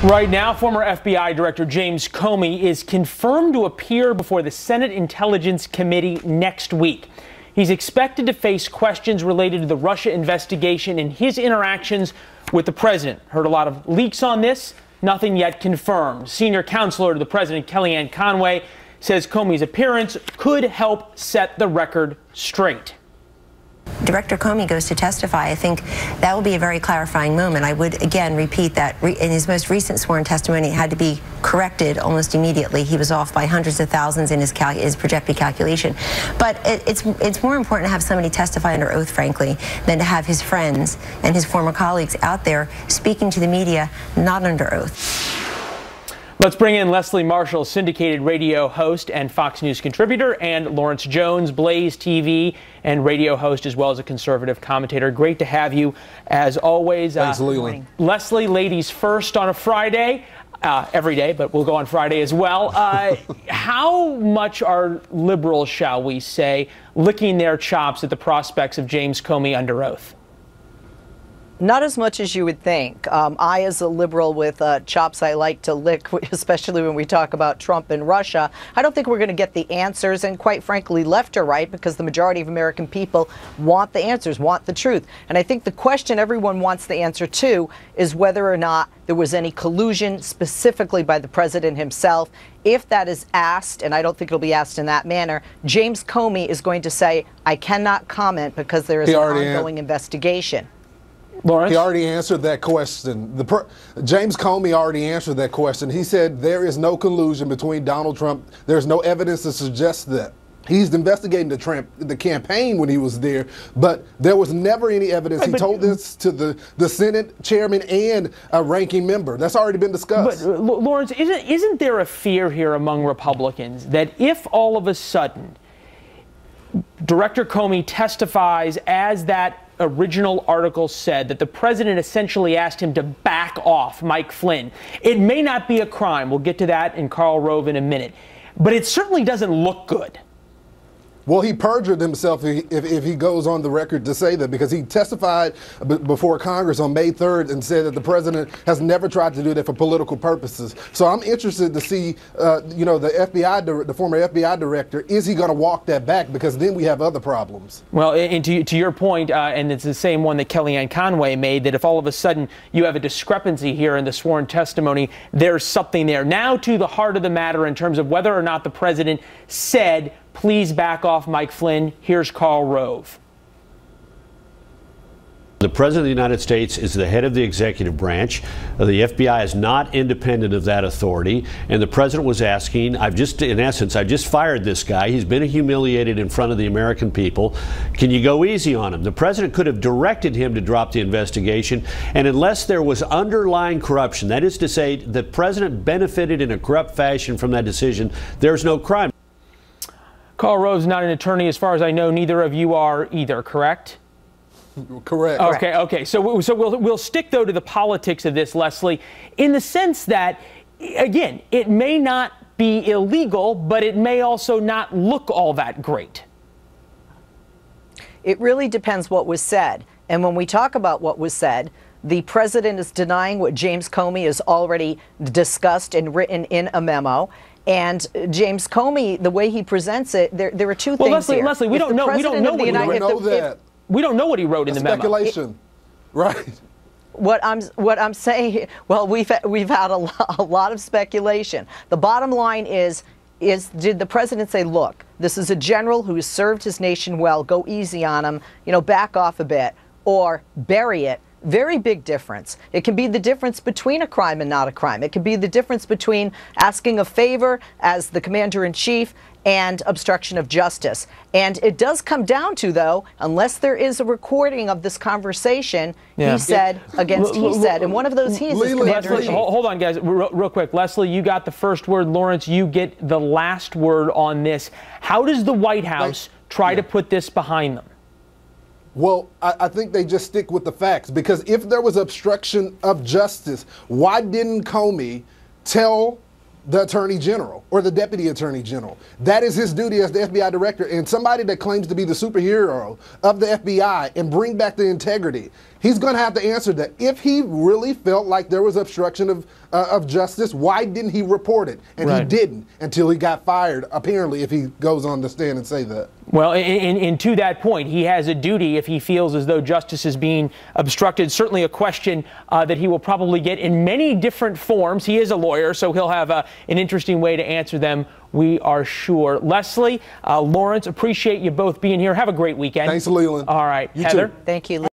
Right now, former FBI Director James Comey is confirmed to appear before the Senate Intelligence Committee next week. He's expected to face questions related to the Russia investigation and his interactions with the president. Heard a lot of leaks on this, nothing yet confirmed. Senior counselor to the president, Kellyanne Conway, says Comey's appearance could help set the record straight. Director Comey goes to testify. I think that will be a very clarifying moment. I would again repeat that in his most recent sworn testimony, it had to be corrected almost immediately. He was off by hundreds of thousands in his projected calculation. But it's more important to have somebody testify under oath, frankly, than to have his friends and his former colleagues out there speaking to the media not under oath. Let's bring in Leslie Marshall, syndicated radio host and Fox News contributor, and Lawrence Jones, Blaze TV and radio host, as well as a conservative commentator. Great to have you, as always. Thanks, Leland. Leslie, ladies first on a Friday. Every day, but we'll go on Friday as well. How much are liberals, shall we say, licking their chops at the prospects of James Comey under oath? Not as much as you would think. I, as a liberal with chops I like to lick, especially when we talk about Trump and Russia, I don't think we're going to get the answers, and quite frankly, left or right, because the majority of American people want the answers, want the truth. And I think the question everyone wants the answer to is whether or not there was any collusion specifically by the president himself. If that is asked, and I don't think it'll be asked in that manner, James Comey is going to say, I cannot comment because there is an ongoing investigation. Lawrence? He already answered that question. James Comey already answered that question. He said there is no collusion between Donald Trump. There's no evidence to suggest that. He's investigating the campaign when he was there, but there was never any evidence. He told this to the Senate chairman and a ranking member. That's already been discussed. But Lawrence, isn't there a fear here among Republicans that if all of a sudden Director Comey testifies as that original article said, that the president essentially asked him to back off Mike Flynn? It may not be a crime. We'll get to that in Karl Rove in a minute. But it certainly doesn't look good. Well, he perjured himself if he goes on the record to say that, because he testified before Congress on May 3rd and said that the president has never tried to do that for political purposes. So I'm interested to see, the former FBI director, is he going to walk that back? Because then we have other problems. Well, and to your point, and it's the same one that Kellyanne Conway made, that if all of a sudden you have a discrepancy here in the sworn testimony, there's something there. Now to the heart of the matter in terms of whether or not the president said, please back off Mike Flynn. Here's Karl Rove. The President of the United States is the head of the executive branch. The FBI is not independent of that authority. And the President was asking, in essence, I've just fired this guy. He's been humiliated in front of the American people. Can you go easy on him? The President could have directed him to drop the investigation. And unless there was underlying corruption, that is to say, the President benefited in a corrupt fashion from that decision, there's no crime. Karl Rove's not an attorney, as far as I know. Neither of you are either, correct? Correct. Okay. So we'll stick, though, to the politics of this, Leslie, in the sense that, again, it may not be illegal, but it may also not look all that great. It really depends what was said. And when we talk about what was said, the president is denying what James Comey has already discussed and written in a memo. And James Comey, the way he presents it, there are two things here. Leslie, we don't know what he wrote in the memo. Speculation, right? What I'm saying, well, we've had a lot of speculation. The bottom line is did the president say, look, this is a general who has served his nation well, go easy on him, back off a bit, or bury it? Very big difference. It can be the difference between a crime and not a crime. It can be the difference between asking a favor as the commander-in-chief and obstruction of justice. And it does come down to, though, unless there is a recording of this conversation, he said against he said, and one of those he's is commander-in-chief. Hold on, guys, real quick. Leslie, you got the first word. Lawrence, you get the last word on this. How does the White House try to put this behind them? Well, I think they just stick with the facts, because if there was obstruction of justice, why didn't Comey tell the Attorney General or the Deputy Attorney General. That is his duty as the FBI director, and somebody that claims to be the superhero of the FBI and bring back the integrity. He's going to have to answer that. If he really felt like there was obstruction of justice, why didn't he report it? And he didn't until he got fired, apparently, if he goes on the stand and say that. Well, and to that point, he has a duty if he feels as though justice is being obstructed. Certainly a question that he will probably get in many different forms. He is a lawyer, so he'll have an interesting way to answer them, we are sure. Leslie, Lawrence, appreciate you both being here. Have a great weekend. Thanks, Leland. All right. You Heather? too. Thank you.